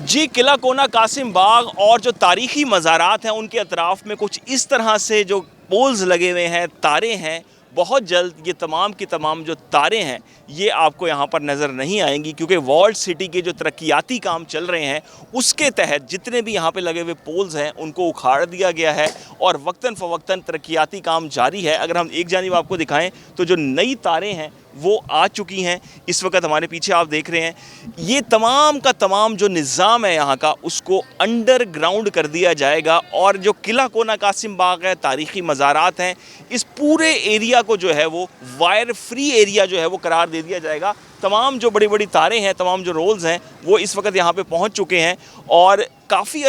जी, किला कोना कासिम बाग और जो तारीख़ी मज़ारात हैं उनके अतराफ़ में कुछ इस तरह से जो पोल्स लगे हुए हैं, तारे हैं, बहुत जल्द ये तमाम की तमाम जो तारें हैं ये आपको यहाँ पर नज़र नहीं आएंगी, क्योंकि वॉल्ड सिटी के जो तरक्याती काम चल रहे हैं उसके तहत जितने भी यहाँ पे लगे हुए पोल्स हैं उनको उखाड़ दिया गया है और वक्तन फ़वक्तन तरक्याती काम जारी है। अगर हम एक जानिब आपको दिखाएं तो जो नई तारें हैं वो आ चुकी हैं। इस वक्त हमारे पीछे आप देख रहे हैं, ये तमाम का तमाम जो निज़ाम है यहाँ का उसको अंडरग्राउंड कर दिया जाएगा और जो किला कोना कासिम बाग है, तारीख़ी मज़ारात हैं, इस पूरे एरिया को जो है वो वायर फ्री एरिया जो है वो करार दे दिया जाएगा। तमाम जो बड़ी बड़ी तारें हैं, तमाम जो रोल्स हैं वो इस वक्त यहाँ पे पहुँच चुके हैं और काफ़ी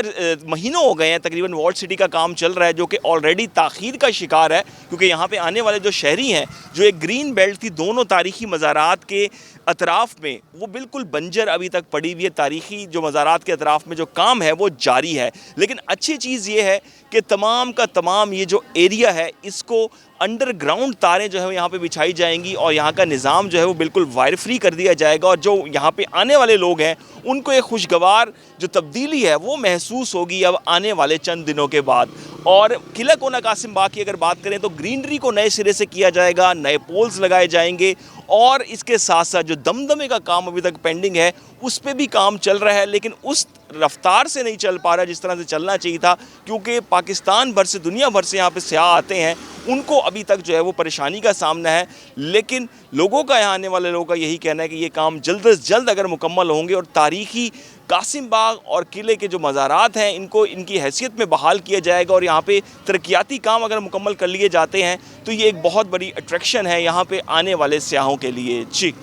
महीनों हो गए हैं तकरीबन वॉल्ड सिटी का काम चल रहा है, जो कि ऑलरेडी ताख़ीर का शिकार है, क्योंकि यहाँ पे आने वाले जो शहरी हैं, जो एक ग्रीन बेल्ट थी दोनों तारीख़ी मज़ारात के अतराफ़ में, वो बिल्कुल बंजर अभी तक पड़ी हुई है। तारीख़ी जो मज़ारात के अतराफ़ में जो काम है वो जारी है, लेकिन अच्छी चीज़ ये है कि तमाम का तमाम ये जो एरिया है इसको अंडरग्राउंड तारें जो है यहाँ पे बिछाई जाएंगी और यहाँ का निज़ाम जो है वो बिल्कुल वायर फ्री कर दिया जाएगा और जो यहाँ पे आने वाले लोग हैं उनको एक खुशगवार जो तब्दीली है वो महसूस होगी अब आने वाले चंद दिनों के बाद। और किला कोना कासिम बाग की अगर बात करें तो ग्रीनरी को नए सिरे से किया जाएगा, नए पोल्स लगाए जाएंगे और इसके साथ साथ जो दमदमे का काम अभी तक पेंडिंग है उस पर भी काम चल रहा है, लेकिन उस रफ्तार से नहीं चल पा रहा जिस तरह से चलना चाहिए था, क्योंकि पाकिस्तान भर से, दुनिया भर से यहाँ पे सियाह आते हैं, उनको अभी तक जो है वो परेशानी का सामना है। लेकिन लोगों का, यहाँ आने वाले लोगों का यही कहना है कि ये काम जल्द से जल्द अगर मुकम्मल होंगे और तारीख़ी कासिम बाग और किले के जो मज़ारात हैं इनको इनकी हैसियत में बहाल किया जाएगा और यहाँ पे तरक्याती काम अगर मुकम्मल कर लिए जाते हैं तो ये एक बहुत बड़ी अट्रैक्शन है यहाँ पे आने वाले सियाहों के लिए। जी।